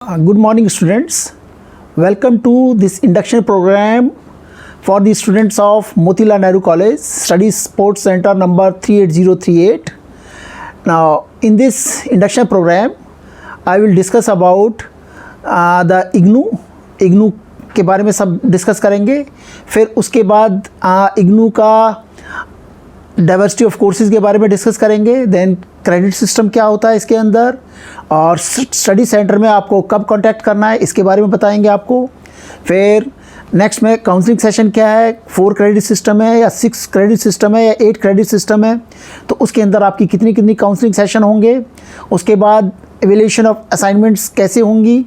Good morning, students. Welcome to this induction program for the students of Motilal Nehru College, Study Sports Center number 38038. Now, in this induction program, I will discuss about the IGNOU के बारे में सब discuss करेंगे. फिर उसके बाद IGNOU का diversity of courses के बारे में डिस्कस करेंगे. देन क्रेडिट सिस्टम क्या होता है इसके अंदर, और स्टडी सेंटर में आपको कब कांटेक्ट करना है इसके बारे में बताएंगे आपको. फिर नेक्स्ट में काउंसलिंग सेशन क्या है, 4 क्रेडिट सिस्टम है या 6 क्रेडिट सिस्टम है या 8 क्रेडिट सिस्टम है, तो उसके अंदर आपकी कितनी कितनी काउंसलिंग सेशन होंगे. उसके बाद एवेल्यूशन ऑफ असाइनमेंट्स कैसे होंगी.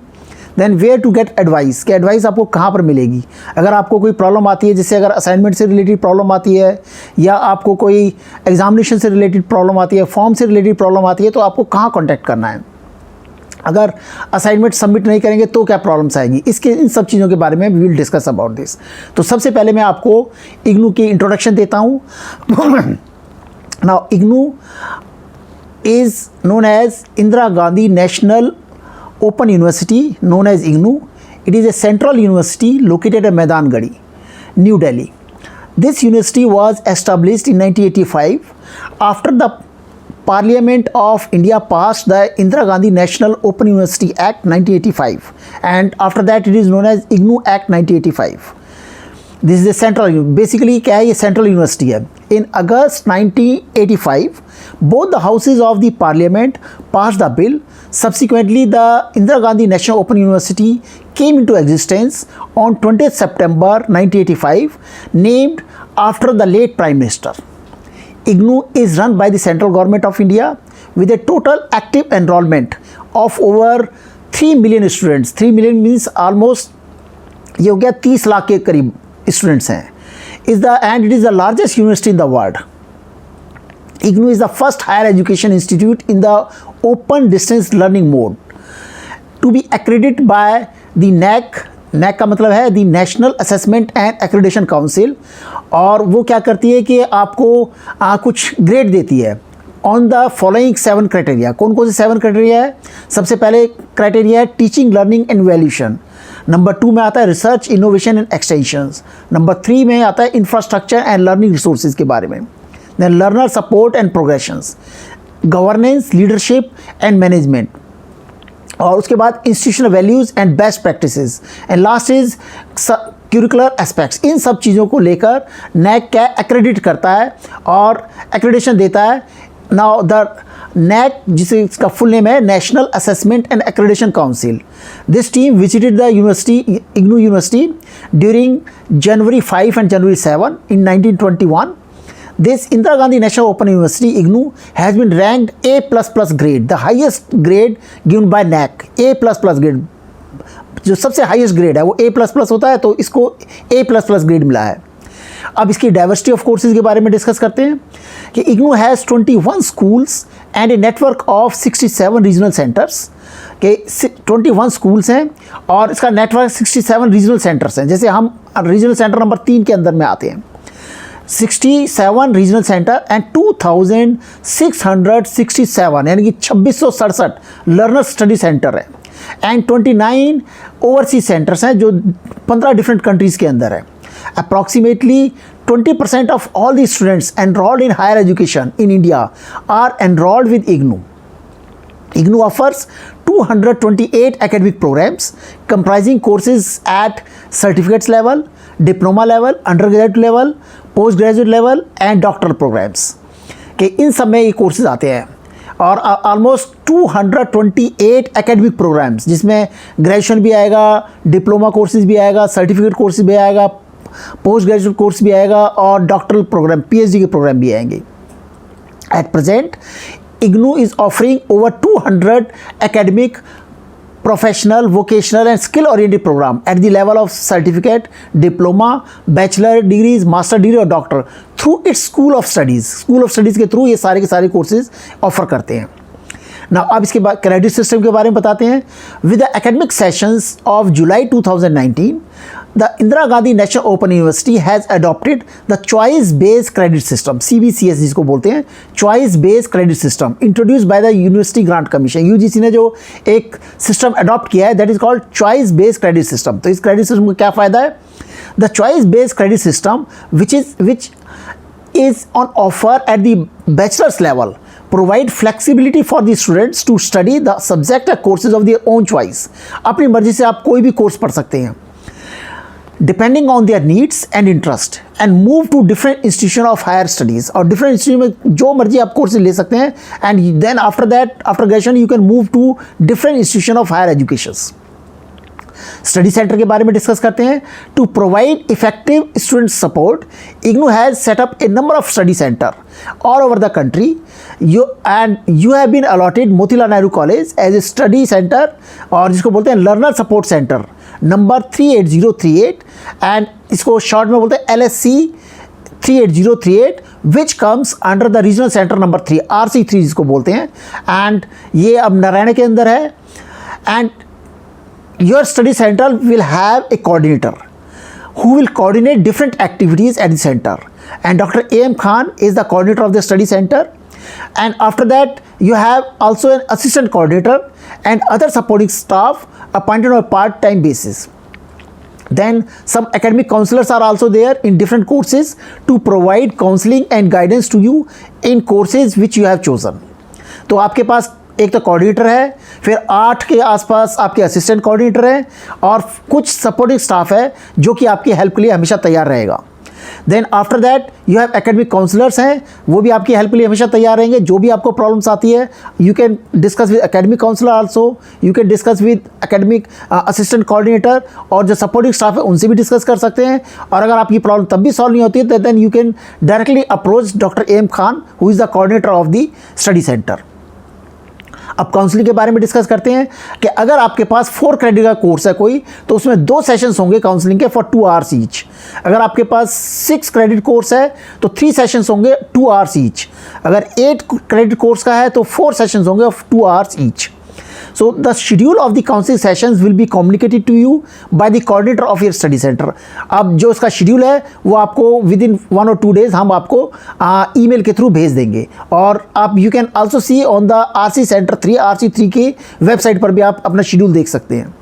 Then where to get advice, कि एडवाइस आपको कहाँ पर मिलेगी. अगर आपको कोई प्रॉब्लम आती है, जैसे अगर असाइनमेंट से रिलेटेड प्रॉब्लम आती है या आपको कोई एग्जामिनेशन से रिलेटेड प्रॉब्लम आती है, फॉर्म से रिलेटेड प्रॉब्लम आती है, तो आपको कहाँ कॉन्टैक्ट करना है. अगर असाइनमेंट सबमिट नहीं करेंगे तो क्या प्रॉब्लम्स आएंगी, इसके इन सब चीज़ों के बारे में we will discuss about this. तो सबसे पहले मैं आपको IGNOU की इंट्रोडक्शन देता हूँ. Now IGNOU is known as Indira Gandhi national Open University, known as IGNOU. It is a central university located at Maidangadi, New Delhi. This university was established in 1985 after the Parliament of India passed the Indira Gandhi National Open University Act 1985, and after that it is known as IGNOU Act 1985. This is a central, basically क्या है, ये central university है. In August 1985, both the houses of the Parliament passed the bill. Subsequently, the Indira Gandhi National Open University came into existence on 20th September 1985, named after the late Prime Minister. IGNOU is run by the central government of India with a total active enrollment of over 3 million students. 3 million means almost ये हो गया 30 लाख के करीब students हैं. And it is the largest university in the world. IGNOU is the first higher education institute in the open distance learning mode to be accredited by the NAAC. NAAC का मतलब है the National Assessment and Accreditation Council, और वो क्या करती है कि आपको कुछ ग्रेड देती है ऑन द फॉलोइंग 7 क्राइटेरिया. कौन कौन से 7 क्राइटेरिया है. सबसे पहले क्राइटेरिया है teaching, learning and valuation. Number 2 में आता है research, innovation and extensions. Number 3 में आता है इंफ्रास्ट्रक्चर एंड लर्निंग रिसोर्सेज के बारे में. Then learner support and progressions, governance, leadership and management, और उसके बाद institutional values and best practices, and last is curricular aspects. इन सब चीज़ों को लेकर NAAC क्या एक्रेडिट करता है और एक्रेडिटेशन देता है. नाउ द NAAC, जिसे इसका फुल नेम है national assessment and accreditation council. This team visited the university, IGNOU university, during January 5 and January 7 in 1921. This Indira Gandhi National Open University, IGNOU, has been ranked A++ grade, the highest grade given by NAAC. A++ grade, जो सबसे highest grade है वो A++ होता है, तो इसको A++ grade मिला है. अब इसकी डाइवर्सिटी ऑफ कोर्सेज के बारे में डिस्कस करते हैं कि IGNOU has 21 schools and a network of 67 regional centres. के 21 स्कूल्स हैं और इसका नेटवर्क 67 रीजनल सेंटर्स हैं. जैसे हम रीजनल सेंटर नंबर 3 के अंदर में आते हैं. 67 रीजनल सेंटर एंड 2667 यानी कि 2667 लर्नर स्टडी सेंटर है, एंड 29 ओवरसीज सेंटर्स हैं जो 15 डिफरेंट कंट्रीज़ के अंदर है. Approximately 20% of all the students enrolled in higher education in India are enrolled with IGNOU. IGNOU offers 228 academic programs comprising courses at certificates level, diploma level, undergraduate level, postgraduate level and doctoral programs. कि इन सब में ये courses आते हैं, और almost 228 academic programmes, जिसमें graduation भी आएगा, डिप्लोमा कोर्सेज भी आएगा, सर्टिफिकेट कोर्सेज भी आएगा, पोस्ट ग्रेजुएट कोर्स भी आएगा और डॉक्टरल प्रोग्राम, PhD के प्रोग्राम भी आएंगे. At present IGNOU is offering over 200 academic, professional, vocational and skill oriented program at the level of certificate, diploma, bachelor degrees, master degree और doctor through its school of studies. School of studies के through ये सारे के सारे courses offer करते हैं. ना अब इसके बाद क्रेडिट सिस्टम के बारे में बताते हैं. With the academic sessions of July 2019, the Indira Gandhi National Open University has adopted the choice-based credit system, CBCS जिसको बोलते हैं, choice-based credit system introduced by the University Grant Commission. UGC ने जो एक सिस्टम अडॉप्ट किया है, that is called choice-based credit system. तो इस क्रेडिट सिस्टम का क्या फ़ायदा है? The choice-based credit system, which is on offer at the bachelor's level, provide flexibility for the students to study the subject or courses of their own choice. अपनी मर्जी से आप कोई भी कोर्स पढ़ सकते हैं, depending on their needs and interest, and move to different institution of higher studies. और different institution में जो मर्जी आप कोर्स ले सकते हैं, and then after that, after graduation, you can move to different institution of higher educations. Study centre के बारे में डिस्कस करते हैं. To provide effective student support, IGNOU has set up a number of study centre all over the country. You have been allotted Motilal Nehru college as a study centre, और जिसको बोलते हैं learner support centre number 38038, and इसको short में बोलते हैं LSC 38038, which comes under the regional centre number 3, RC3 जिसको बोलते हैं. एंड ये अब नारायण के अंदर है. And your study center will have a coordinator who will coordinate different activities at the center, and Dr. A.M. Khan is the coordinator of the study center. And after that you have also an assistant coordinator and other supporting staff appointed on a part-time basis. Then some academic counselors are also there in different courses to provide counseling and guidance to you in courses which you have chosen. तो आपके पास एक तो coordinator है, फिर 8 के आसपास आपके assistant coordinator हैं, और कुछ सपोर्टिंग स्टाफ है जो कि आपकी हेल्प के लिए हमेशा तैयार रहेगा. Then after that you have academic counsellors हैं, वो भी आपकी हेल्प के लिए हमेशा तैयार रहेंगे. जो भी आपको प्रॉब्लम्स आती है, you can discuss with academic counsellor also, you can discuss with academic assistant coordinator, और जो सपोर्टिंग स्टाफ है उनसे भी डिस्कस कर सकते हैं. और अगर आपकी प्रॉब्लम तब भी सॉल्व नहीं होती है, तो then you can directly approach doctor A.M. Khan, who is the coordinator of the study centre. अब काउंसलिंग के बारे में डिस्कस करते हैं कि अगर आपके पास 4 क्रेडिट का कोर्स है कोई, तो उसमें 2 सेशंस होंगे काउंसलिंग के फॉर 2 आवर्स ईच. अगर आपके पास 6 क्रेडिट कोर्स है तो 3 सेशंस होंगे 2 आवर्स ईच. अगर 8 क्रेडिट कोर्स का है तो 4 सेशंस होंगे of 2 hours each. So the schedule of the counseling sessions will be communicated to you by the coordinator of your study center. अब जो इसका शेड्यूल है वो आपको विद इन 1 or 2 days हम आपको ईमेल के थ्रू भेज देंगे. और आप you can also C on the RC centre 3 RC3 की वेबसाइट पर भी आप अपना शेड्यूल देख सकते हैं.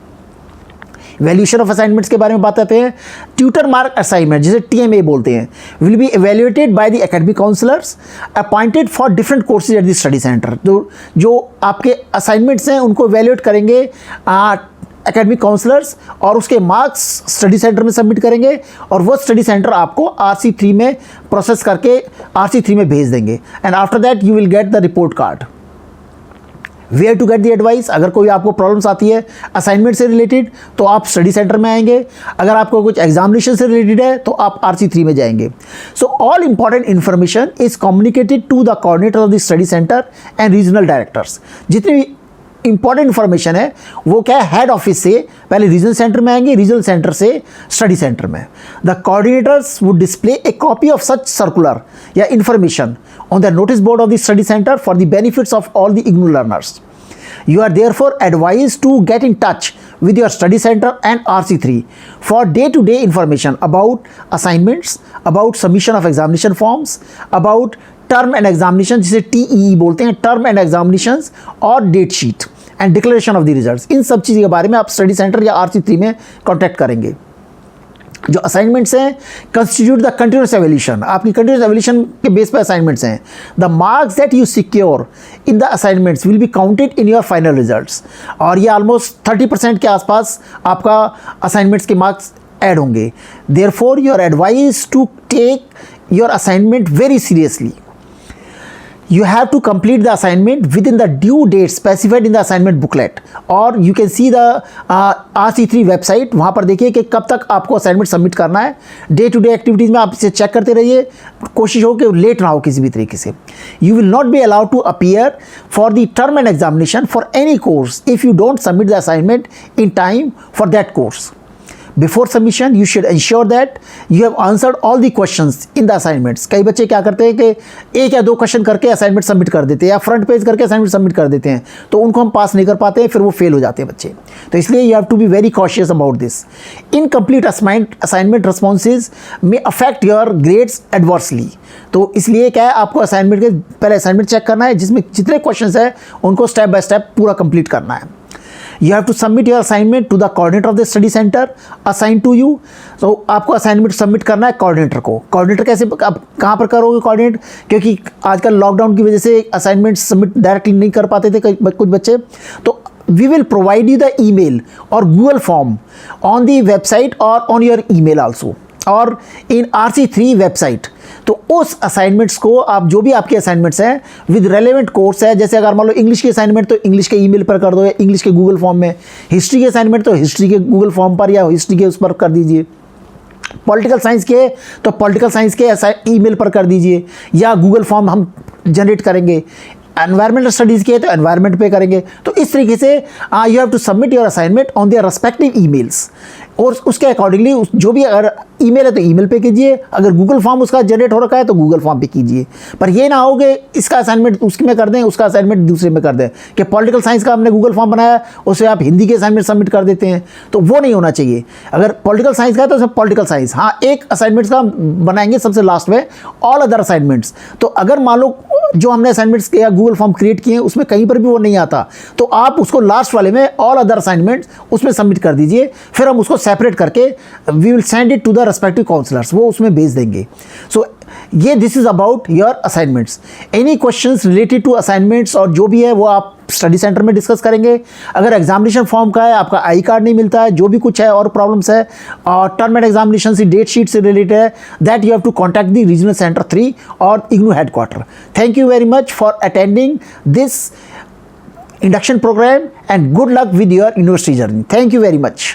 वैल्यूएशन ऑफ असाइनमेंट्स के बारे में बात करते हैं. ट्यूटर मार्क असाइनमेंट, जिसे TMA बोलते हैं, will be evaluated by the academic counsellors appointed for different courses at the study centre. तो जो आपके असाइनमेंट्स हैं उनको एवेल्युएट करेंगे एकेडमिक काउंसलर्स, और उसके मार्क्स स्टडी सेंटर में सबमिट करेंगे, और वो स्टडी सेंटर आपको RC3 में प्रोसेस करके RC3 में भेज देंगे. And after that you will get the report card. Where to get the advice, अगर कोई आपको प्रॉब्लम्स आती है असाइनमेंट से रिलेटेड तो आप स्टडी सेंटर में आएंगे. अगर आपको कुछ एग्जामिनेशन से रिलेटेड है तो आप RC3 में जाएंगे. So all important information is communicated to the coordinator of the study centre and regional directors. जितनी भी इंपॉर्टेंट इन्फॉर्मेशन है वो क्या है, हेड ऑफिस से पहले रीजनल सेंटर में आएंगे, रीजनल सेंटर से स्टडी सेंटर में. The coordinators would display a copy of such circular या information on the notice board of the study centre for the benefits of all the IGNOU learners. You are therefore advised to get in touch with your study center and RC3 for day-to-day information about assignments, about submission of examination forms, about term and examination जिसे TEE बोलते हैं, term and examinations, और date sheet and declaration of the results. इन सब चीज़ों के बारे में आप स्टडी सेंटर या RC3 में कॉन्टैक्ट करेंगे. जो असाइनमेंट्स हैं कंस्टिट्यूट द कंटिन्यूस एवल्यूशन, आपकी कंटिन्यूस एवल्यूशन के बेस पे असाइनमेंट्स हैं. The marks that you secure in the assignments will be counted in your final results. और ये ऑलमोस्ट 30% के आसपास आपका असाइनमेंट्स के मार्क्स ऐड होंगे. Therefore you are advised to take your assignment very seriously. You have to complete the assignment within the due date specified in the assignment booklet, और you can see the RC3 website. वहाँ पर देखिए कि कब तक आपको assignment submit करना है. डे टू डे एक्टिविटीज़ में आप इसे चेक करते रहिए, कोशिश हो कि लेट ना हो किसी भी तरीके से. You will not be allowed to appear for the term and examination for any course if you don't submit the assignment in time for that course. Before submission, you should ensure that you have answered all the questions in the assignments. कई बच्चे क्या करते हैं कि एक या दो question करके असाइनमेंट सबमिट कर देते हैं या फ्रंट पेज करके असाइनमेंट सबमिट कर देते हैं, तो उनको हम पास नहीं कर पाते हैं, फिर वो फेल हो जाते हैं बच्चे. तो इसलिए you have to be very cautious about this. Incomplete assignment responses may affect your grades adversely. तो इसलिए क्या है, आपको असाइनमेंट के पहले असाइनमेंट चेक करना है जिसमें जितने क्वेश्चंस हैं उनको स्टेप बाय स्टेप पूरा कंप्लीट करना है. You have to submit your assignment to the coordinator of the study center assigned to you. तो आपको असाइनमेंट सबमिट करना है कोऑर्डिनेटर को. कोऑर्डिनेटर कैसे, आप कहाँ पर करोगे कोऑर्डिनेट, क्योंकि आजकल लॉकडाउन की वजह से असाइनमेंट सबमिट डायरेक्टली नहीं कर पाते थे कुछ बच्चे. तो we will provide you the email or Google form on the website or on your email also और इन RC3 वेबसाइट. तो उस असाइनमेंट्स को आप जो भी आपके असाइनमेंट्स हैं विद रेलेवेंट कोर्स है, जैसे अगर मान लो इंग्लिश की असाइनमेंट तो इंग्लिश के ईमेल पर कर दो या इंग्लिश के गूगल फॉर्म में, हिस्ट्री के असाइनमेंट तो हिस्ट्री के गूगल फॉर्म पर या हिस्ट्री के उस पर कर दीजिए, पॉलिटिकल साइंस के तो पॉलिटिकल साइंस के ईमेल पर कर दीजिए या गूगल फॉर्म हम जनरेट करेंगे. एनवायरमेंटल स्टडीज़ के तो एनवायरमेंट पे करेंगे. तो इस तरीके से you have to submit your assignment on their respective emails और उसके अकॉर्डिंगली जो भी अगर ईमेल है तो ईमेल पे कीजिए, अगर गूगल फॉर्म उसका जनरेट हो रखा है तो गूगल फॉर्म पे कीजिए. पर ये ना हो कि इसका असाइनमेंट उसके में कर दें, उसका असाइनमेंट दूसरे में कर दें, कि पॉलिटिकल साइंस का हमने गूगल फॉर्म बनाया उससे आप हिंदी के असाइनमेंट सबमिट कर देते हैं, तो वो नहीं होना चाहिए. अगर पॉलिटिकल साइंस का है तो उसमें पॉलिटिकल साइंस, हाँ एक असाइनमेंट्स का बनाएंगे सबसे लास्ट में, ऑल अदर असाइनमेंट्स. तो अगर मान लो जो हमने असाइनमेंट्स या गूगल फॉर्म क्रिएट किए हैं उसमें कहीं पर भी वो नहीं आता, तो आप उसको लास्ट वाले में ऑल अदर असाइनमेंट्स उसमें सबमिट कर दीजिए. फिर हम उसको सेपरेट करके we will send it to the respective counsellors, वो उसमें भेज देंगे. सो ये this is about your assignments. Any questions related to assignments और जो भी है वो आप स्टडी सेंटर में डिस्कस करेंगे. अगर एग्जामिनेशन फॉर्म का है, आपका आई कार्ड नहीं मिलता है, जो भी कुछ है और प्रॉब्लम्स है और टर्म एंड एग्जामिनेशन से डेट शीट से रिलेटेड है, that you have to contact the regional centre 3 और IGNOU headquarter. Thank you very much for attending this induction program and good luck with your university journey. Thank you very much.